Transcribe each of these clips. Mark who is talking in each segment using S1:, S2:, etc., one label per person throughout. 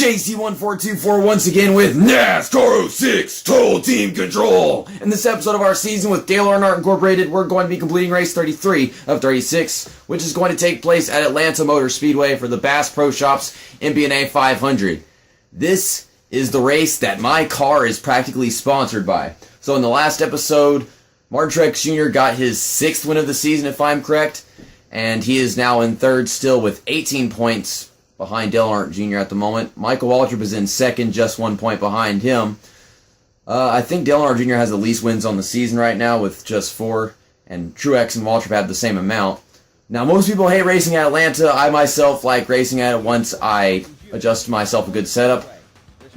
S1: JC14244 once again with NASCAR 06 Total Team Control. In this episode of our season with Dale Earnhardt Incorporated, we're going to be completing race 33 of 36, which is going to take place at Atlanta Motor Speedway for the Bass Pro Shops MBNA 500. This is the race that my car is practically sponsored by. So in the last episode, Martin Truex Jr. got his 6th win of the season, if I'm correct, and he is now in third still with 18 points behind Dale Earnhardt Jr. at the moment. Michael Waltrip is in second, just 1 point behind him. I think Dale Earnhardt Jr. has the least wins on the season right now with just 4, and Truex and Waltrip have the same amount. Now, most people hate racing at Atlanta. I myself like racing at it once I adjust myself a good setup.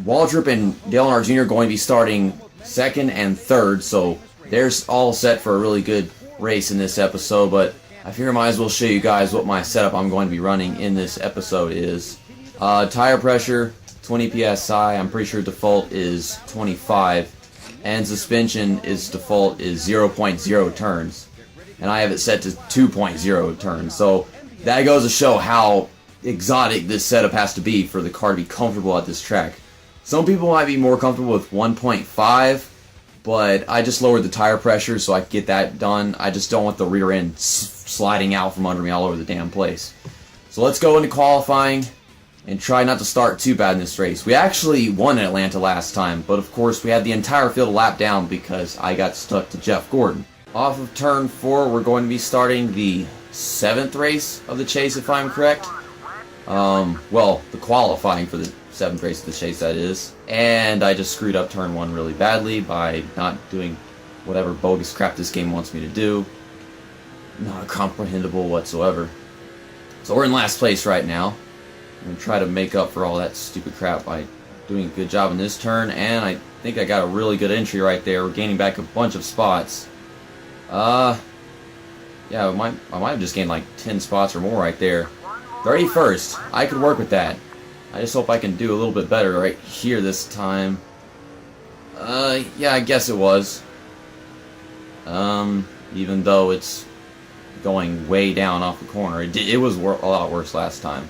S1: Waltrip and Dale Earnhardt Jr. are going to be starting second and third, so they're all set for a really good race in this episode, but I figure I might as well show you guys what my setup I'm going to be running in this episode is. Tire pressure, 20 PSI, I'm pretty sure default is 25, and suspension is default is 0.0 turns, and I have it set to 2.0 turns, so that goes to show how exotic this setup has to be for the car to be comfortable at this track. Some people might be more comfortable with 1.5, but I just lowered the tire pressure so I could get that done. I just don't want the rear end sliding out from under me all over the damn place. So let's go into qualifying and try not to start too bad in this race. We actually won in Atlanta last time, but of course we had the entire field a lap down because I got stuck to Jeff Gordon. Off of turn 4, we're going to be starting the 7th race of the chase, if I'm correct. Well, the qualifying for the 7th race of the chase, that is. And I just screwed up turn 1 really badly by not doing whatever bogus crap this game wants me to do. Not comprehensible whatsoever. So we're in last place right now. I'm going to try to make up for all that stupid crap by doing a good job in this turn, and I think I got a really good entry right there. We're gaining back a bunch of spots. Yeah, I might have just gained like 10 spots or more right there. 31st. I could work with that. I just hope I can do a little bit better right here this time. Yeah, I guess it was. Even though it's going way down off the corner. It was a lot worse last time.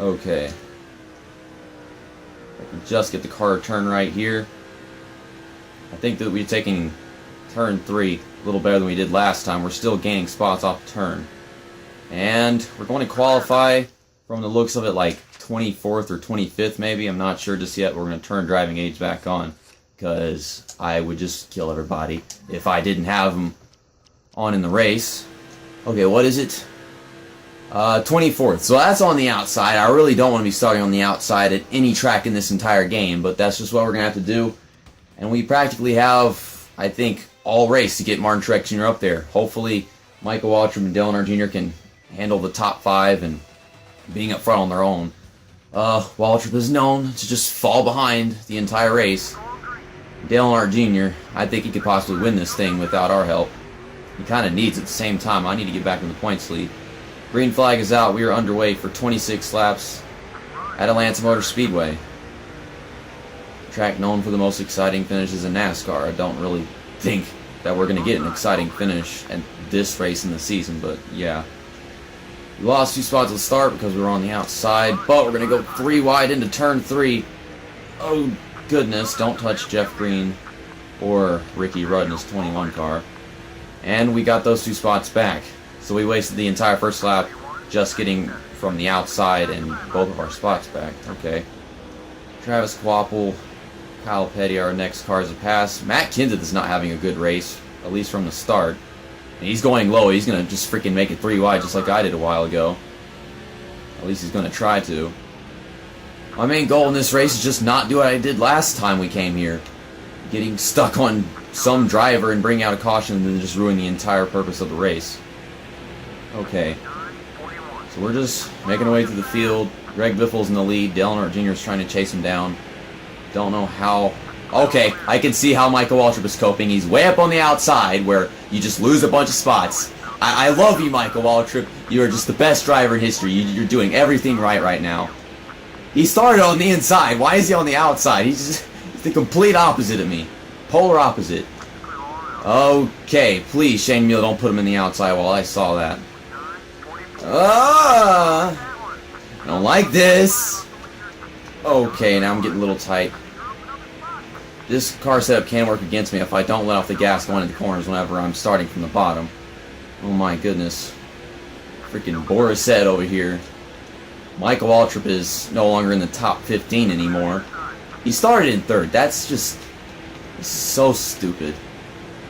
S1: Okay. I can just get the car turned right here. I think that we're taking turn 3 a little better than we did last time. We're still gaining spots off the turn. And we're going to qualify from the looks of it like 24th or 25th maybe. I'm not sure just yet. We're going to turn driving age back on because I would just kill everybody if I didn't have them on in the race. Okay, what is it? 24th. So that's on the outside. I really don't want to be starting on the outside at any track in this entire game, but that's just what we're going to have to do. And we practically have, I think, all race to get Martin Truex Jr. up there. Hopefully, Michael Waltrip and Dale Earnhardt Jr. can handle the top 5 and being up front on their own. Waltrip is known to just fall behind the entire race. Dale Earnhardt Jr., I think he could possibly win this thing without our help. He kind of needs at the same time. I need to get back in the points lead. Green flag is out. We are underway for 26 laps at Atlanta Motor Speedway. Track known for the most exciting finishes in NASCAR. I don't really think that we're going to get an exciting finish at this race in the season, but yeah. We lost 2 spots at the start because we were on the outside, but we're going to go 3 wide into turn 3. Oh, goodness. Don't touch Jeff Green or Ricky Rudd in his 21 car. And we got those 2 spots back. So we wasted the entire first lap just getting from the outside and both of our spots back. Okay. Travis Quapple, Kyle Petty, our next cars to pass. Matt Kenseth is not having a good race, at least from the start. And he's going low. He's going to just freaking make it 3 wide just like I did a while ago. At least he's going to try to. My main goal in this race is just not do what I did last time we came here. Getting stuck on some driver and bring out a caution and then just ruin the entire purpose of the race. Okay. So we're just making our way through the field. Greg Biffle's in the lead. Dale Earnhardt Jr. is trying to chase him down. Don't know how. Okay, I can see how Michael Waltrip is coping. He's way up on the outside where you just lose a bunch of spots. I love you, Michael Waltrip. You are just the best driver in history. You're doing everything right now. He started on the inside. Why is he on the outside? He's the complete opposite of me. Polar opposite. Okay, please, Shane Mueller, don't put him in the outside while I saw that. I don't like this. Okay, now I'm getting a little tight. This car setup can work against me if I don't let off the gas going into the corners whenever I'm starting from the bottom. Oh my goodness. Freaking Borisette over here. Michael Waltrip is no longer in the top 15 anymore. He started in third. That's just so stupid.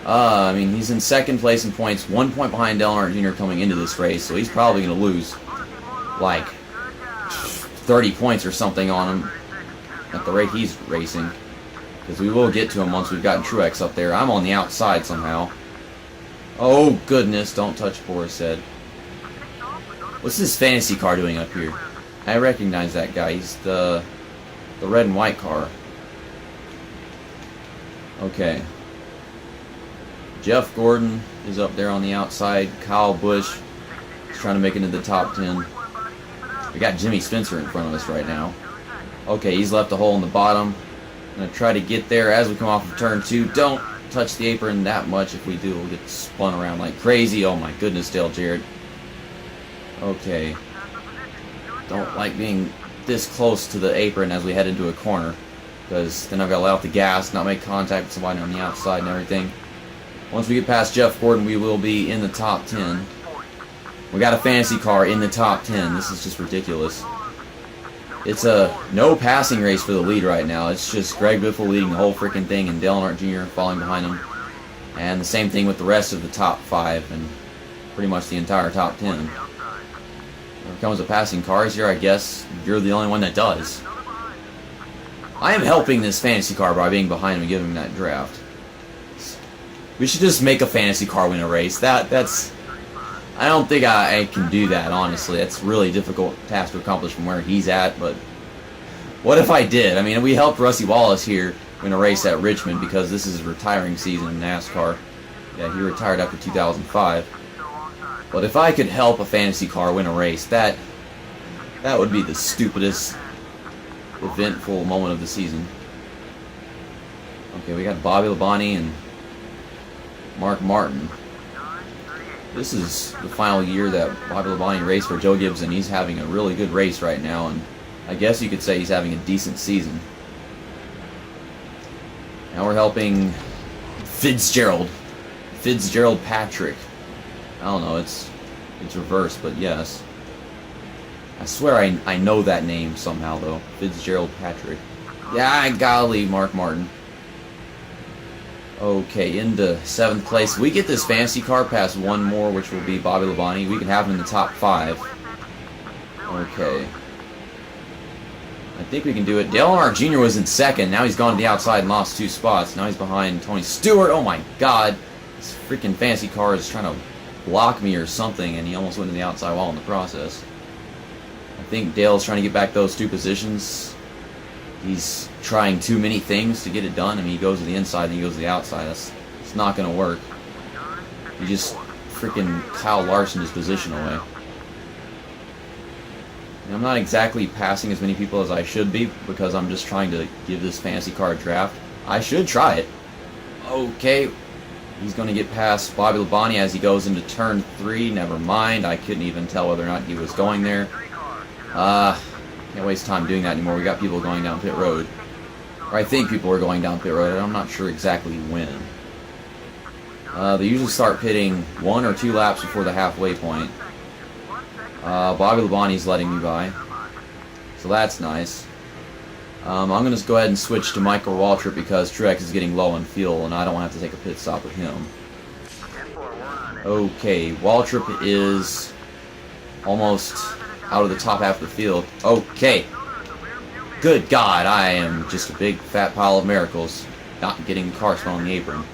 S1: I mean, he's in second place in points, 1 point behind Earnhardt Jr. coming into this race, so he's probably going to lose like 30 points or something on him at the rate he's racing. Because we will get to him once we've gotten Truex up there. I'm on the outside somehow. Oh goodness, don't touch Borisette. What's this fantasy car doing up here? I recognize that guy. He's the red and white car. Okay. Jeff Gordon is up there on the outside. Kyle Busch is trying to make it into the top 10. We got Jimmy Spencer in front of us right now. Okay, he's left a hole in the bottom. I'm going to try to get there as we come off of turn 2. Don't touch the apron that much. If we do, we'll get spun around like crazy. Oh my goodness, Dale Jarrett. Okay. Don't like being this close to the apron as we head into a corner, because then I've got to let out the gas, not make contact with somebody on the outside and everything. Once we get past Jeff Gordon, we will be in the top 10. We got a fantasy car in the top 10. This is just ridiculous. It's a no passing race for the lead right now. It's just Greg Biffle leading the whole freaking thing and Dale Earnhardt Jr. falling behind him. And the same thing with the rest of the top 5 and pretty much the entire top 10. When it comes to passing cars here, I guess you're the only one that does. I am helping this fantasy car by being behind him and giving him that draft. We should just make a fantasy car win a race. That's... I don't think I can do that, honestly. That's a really difficult task to accomplish from where he's at, but... What if I did? I mean, we helped Rusty Wallace here win a race at Richmond because this is his retiring season in NASCAR. Yeah, he retired after 2005. But if I could help a fantasy car win a race, that would be the stupidest, eventful moment of the season. Okay, we got Bobby Labonte and Mark Martin. This is the final year that Bobby Labonte raced for Joe Gibbs, and he's having a really good race right now, and I guess you could say he's having a decent season. Now we're helping Fitzgerald Patrick. I don't know, it's reversed, but yes. I swear I know that name somehow, though. Fitzgerald Patrick. Yeah, I gotta leave Mark Martin. Okay, into 7th place. We get this fantasy car past one more, which will be Bobby Labonte. We can have him in the top 5. Okay. I think we can do it. Dale Earnhardt Jr. was in 2nd. Now he's gone to the outside and lost 2 spots. Now he's behind Tony Stewart. Oh my god. This freaking fantasy car is trying to block me or something, and he almost went to the outside wall in the process. I think Dale's trying to get back those 2 positions. He's trying too many things to get it done. I mean, he goes to the inside and he goes to the outside. It's not going to work. He just freaking Kyle Larson his position away. And I'm not exactly passing as many people as I should be because I'm just trying to give this fantasy car a draft. I should try it. Okay. He's going to get past Bobby Labonte as he goes into turn 3. Never mind. I couldn't even tell whether or not he was going there. Can't waste time doing that anymore. We got people going down pit road. Or I think people are going down pit road. I'm not sure exactly when. They usually start pitting 1 or 2 laps before the halfway point. Bobby Labonte's letting me by. So that's nice. I'm going to go ahead and switch to Michael Waltrip because Truex is getting low on fuel and I don't want to have to take a pit stop with him. Okay, Waltrip is almost out of the top half of the field. Okay. Good God, I am just a big fat pile of miracles not getting the car spun on the apron.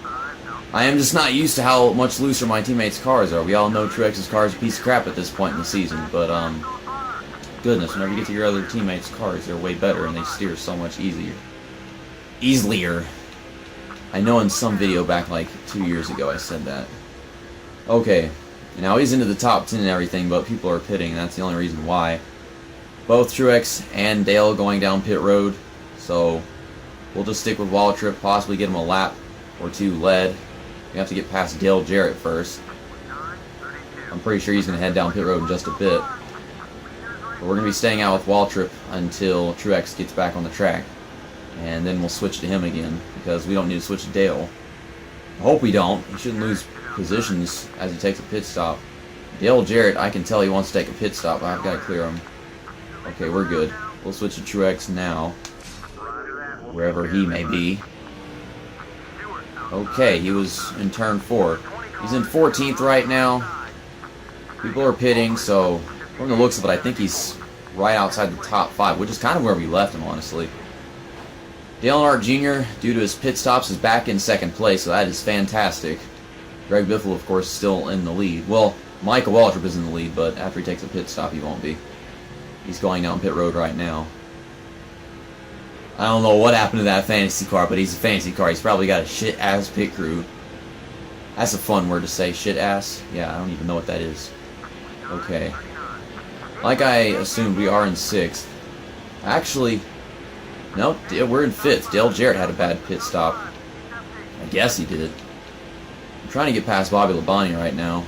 S1: I am just not used to how much looser my teammates' cars are. We all know Truex's car is a piece of crap at this point in the season, but goodness, whenever you get to your other teammates' cars, they're way better and they steer so much easier. I know in some video back like 2 years ago I said that. Okay. Now he's into the top 10 and everything, but people are pitting, and that's the only reason why. Both Truex and Dale going down pit road, so we'll just stick with Waltrip, possibly get him a lap or 2 led. We have to get past Dale Jarrett first. I'm pretty sure he's going to head down pit road in just a bit. But we're going to be staying out with Waltrip until Truex gets back on the track. And then we'll switch to him again, because we don't need to switch to Dale. I hope we don't. He shouldn't lose positions as he takes a pit stop. Dale Jarrett, I can tell he wants to take a pit stop. I've got to clear him. Okay, we're good. We'll switch to Truex now, wherever he may be. Okay, he was in turn 4. He's in 14th right now. People are pitting, so from the looks of it, I think he's right outside the top 5, which is kind of where we left him, honestly. Dale Earnhardt Jr., due to his pit stops, is back in 2nd place, so that is fantastic. Greg Biffle, of course, is still in the lead. Well, Michael Waltrip is in the lead, but after he takes a pit stop, he won't be. He's going down pit road right now. I don't know what happened to that fantasy car, but he's a fantasy car. He's probably got a shit-ass pit crew. That's a fun word to say, shit-ass. Yeah, I don't even know what that is. Okay. Like I assumed, we are in 6th. Actually, no, we're in 5th. Dale Jarrett had a bad pit stop. I guess he did. I'm trying to get past Bobby Labonte right now.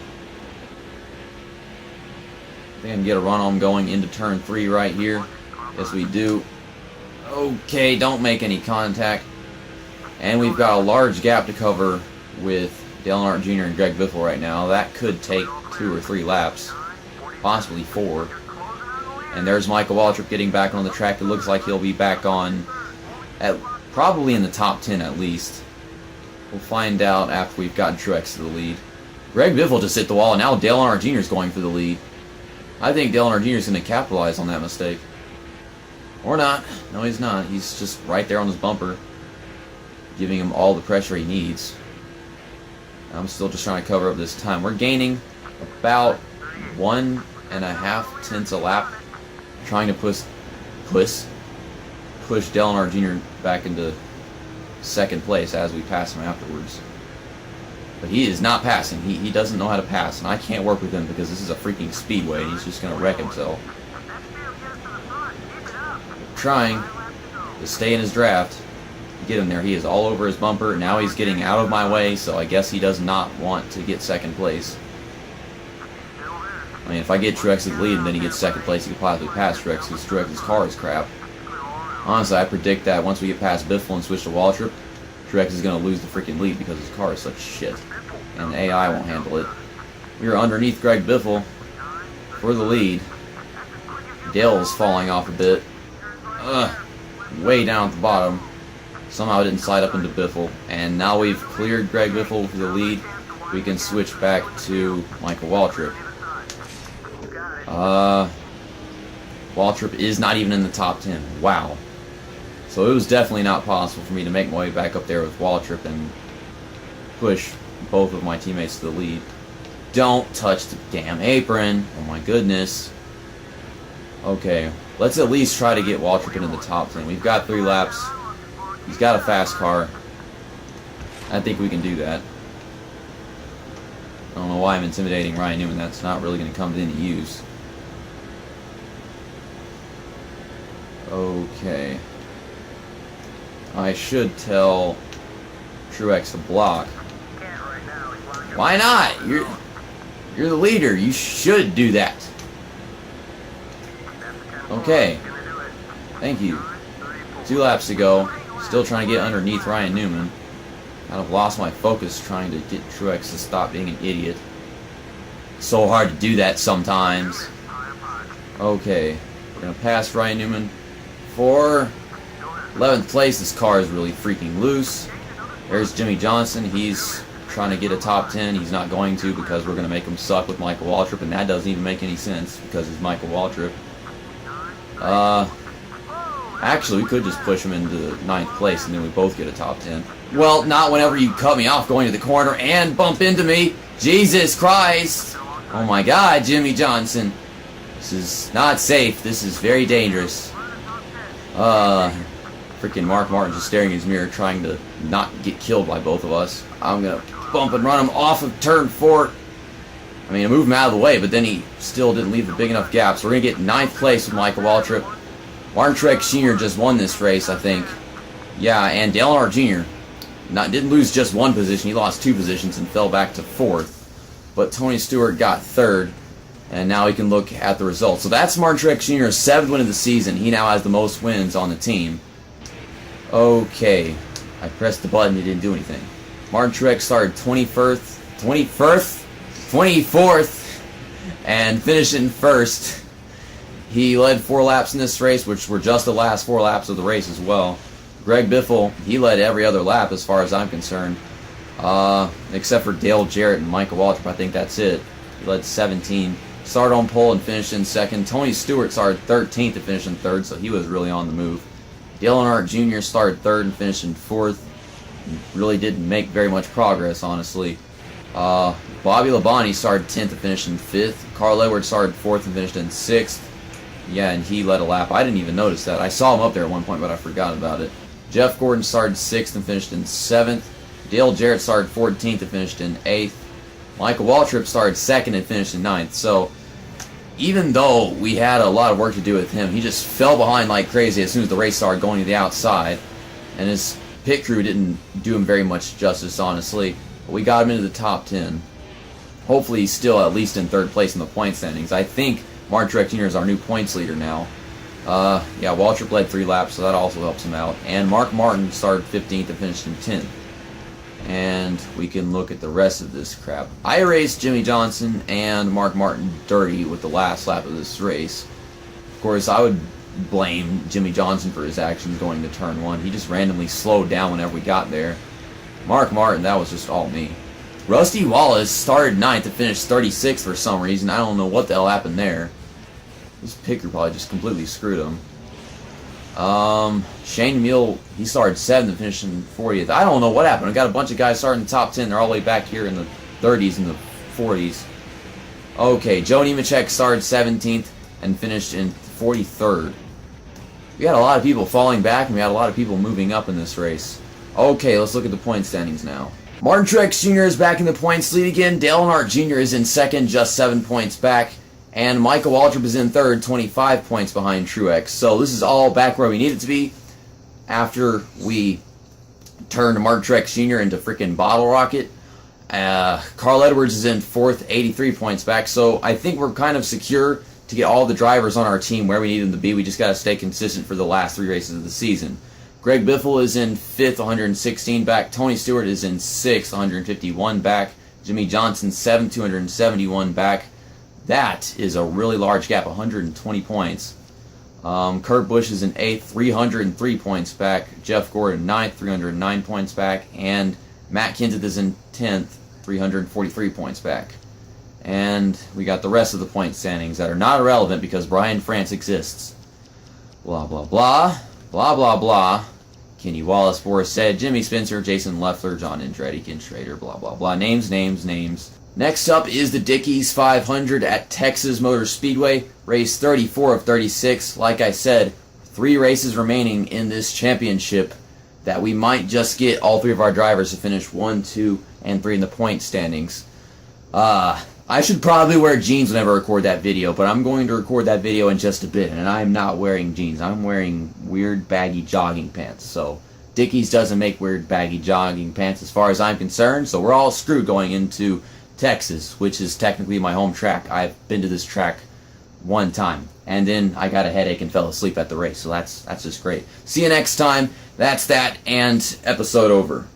S1: I think I can get a run on going into turn 3 right here. Yes, we do. Okay, don't make any contact. And we've got a large gap to cover with Dale Earnhardt Jr. and Greg Biffle right now. That could take 2 or 3 laps. Possibly 4. And there's Michael Waltrip getting back on the track. It looks like he'll be back on probably in the top 10 at least. We'll find out after we've gotten Truex to the lead. Greg Biffle just hit the wall, and now Dale Earnhardt Jr. is going for the lead. I think Dale Earnhardt Jr. is going to capitalize on that mistake. Or not. No, he's not. He's just right there on his bumper, giving him all the pressure he needs. I'm still just trying to cover up this time. We're gaining about 1.5 tenths a lap, trying to push Dale Earnhardt Jr. back into 2nd place as we pass him afterwards. But he is not passing. He doesn't know how to pass, and I can't work with him because this is a freaking speedway, and he's just going to wreck himself. Trying to stay in his draft. Get him there. He is all over his bumper. Now he's getting out of my way, so I guess he does not want to get 2nd place. I mean, if I get Truex to the lead and then he gets 2nd place, he could possibly pass Truex because Truex's car is crap. Honestly, I predict that once we get past Biffle and switch to Waltrip, Truex is going to lose the freaking lead because his car is such shit. And AI won't handle it. We are underneath Greg Biffle for the lead. Dale's falling off a bit. Way down at the bottom. Somehow it didn't slide up into Biffle. And now we've cleared Greg Biffle for the lead. We can switch back to Michael Waltrip. Waltrip is not even in the top 10. Wow. So it was definitely not possible for me to make my way back up there with Waltrip and push both of my teammates to the lead. Don't touch the damn apron. Oh my goodness. Okay, let's at least try to get Waltrip into the top 10. We've got 3 laps. He's got a fast car. I think we can do that. I don't know why I'm intimidating Ryan Newman. That's not really going to come to any use. Okay. I should tell Truex to block. Why not? You're the leader. You should do that. Okay. Thank you. 2 laps to go. Still trying to get underneath Ryan Newman. Kind of lost my focus trying to get Truex to stop being an idiot. So hard to do that sometimes. Okay. We're going to pass Ryan Newman for 11th place. This car is really freaking loose. There's Jimmy Johnson. He's trying to get a top 10. He's not going to because we're going to make him suck with Michael Waltrip, and that doesn't even make any sense because it's Michael Waltrip. Actually, we could just push him into 9th place and then we both get a top 10. Well, not whenever you cut me off going to the corner and bump into me. Jesus Christ. Oh my God, Jimmy Johnson. This is not safe. This is very dangerous. Freaking Mark Martin just staring in his mirror trying to not get killed by both of us. I'm going to bump and run him off of turn 4. I mean, I moved him out of the way, but then he still didn't leave a big enough gap. So we're going to get 9th place with Michael Waltrip. Martin Truex Jr. just won this race, I think. Yeah, and Dale Earnhardt Jr. didn't lose just 1 position. He lost 2 positions and fell back to 4th. But Tony Stewart got 3rd. And now we can look at the results. So that's Martin Truex Jr.'s 7th win of the season. He now has the most wins on the team. Okay. I pressed the button. It didn't do anything. Martin Truex started 24th, and finished in 1st. He led 4 laps in this race, which were just the last 4 laps of the race as well. Greg Biffle, he led every other lap as far as I'm concerned. Except for Dale Jarrett and Michael Waltrip. I think that's it. He led 17. Started on pole and finished in 2nd. Tony Stewart started 13th and finished in 3rd, so he was really on the move. Dale Earnhardt Jr. started 3rd and finished in 4th. Really didn't make very much progress, honestly. Bobby Labonte started 10th and finished in 5th. Carl Edwards started 4th and finished in 6th. Yeah, and he led a lap. I didn't even notice that. I saw him up there at one point, but I forgot about it. Jeff Gordon started 6th and finished in 7th. Dale Jarrett started 14th and finished in 8th. Michael Waltrip started 2nd and finished in 9th. So, even though we had a lot of work to do with him, he just fell behind like crazy as soon as the race started going to the outside. And his pit crew didn't do him very much justice, honestly. But we got him into the top 10. Hopefully he's still at least in 3rd place in the point standings. I think Martin Truex Jr. is our new points leader now. Yeah, Waltrip led 3 laps, so that also helps him out. And Mark Martin started 15th and finished in 10th. And we can look at the rest of this crap. I raced Jimmy Johnson and Mark Martin dirty with the last lap of this race. Of course, I would blame Jimmy Johnson for his actions going to turn 1. He just randomly slowed down whenever we got there. Mark Martin, that was just all me. Rusty Wallace started 9th and finished 36th for some reason. I don't know what the hell happened there. This picker probably just completely screwed him. Shane Mule, he started 7th and finished in 40th. I don't know what happened. I got a bunch of guys starting in the top 10. They're all the way back here in the 30s and the 40s. Okay, Joe Nemechek started 17th and finished in 43rd. We had a lot of people falling back, and we had a lot of people moving up in this race. Okay, let's look at the point standings now. Martin Truex Jr. is back in the points lead again. Dale Earnhardt Jr. is in 2nd, just 7 points back. And Michael Waltrip is in 3rd, 25 points behind Truex. So this is all back where we need it to be after we turned Martin Truex Jr. into freaking Bottle Rocket. Carl Edwards is in 4th, 83 points back. So I think we're kind of secure to get all the drivers on our team where we need them to be. We just got to stay consistent for the last 3 races of the season. Greg Biffle is in 5th, 116 back. Tony Stewart is in 6th, 151 back. Jimmy Johnson, 7th, 271 back. That is a really large gap, 120 points. Kurt Busch is in 8th, 303 points back. Jeff Gordon, 9th, 309 points back. And Matt Kenseth is in 10th, 343 points back. And we got the rest of the point standings that are not irrelevant because Brian France exists. Blah, blah, blah. Blah, blah, blah. Kenny Wallace, Boris Said, Jimmy Spencer, Jason Leffler, John Andretti, Ken Schrader, blah, blah, blah. Names, names, names. Next up is the Dickies 500 at Texas Motor Speedway, race 34 of 36. Like I said, 3 races remaining in this championship that we might just get all 3 of our drivers to finish 1, 2, and 3 in the point standings. I should probably wear jeans whenever I record that video, but I'm going to record that video in just a bit, and I'm not wearing jeans. I'm wearing weird baggy jogging pants, so Dickies doesn't make weird baggy jogging pants as far as I'm concerned, so we're all screwed going into Texas, which is technically my home track. I've been to this track 1 time, and then I got a headache and fell asleep at the race, so that's just great. See you next time. That's that, and episode over.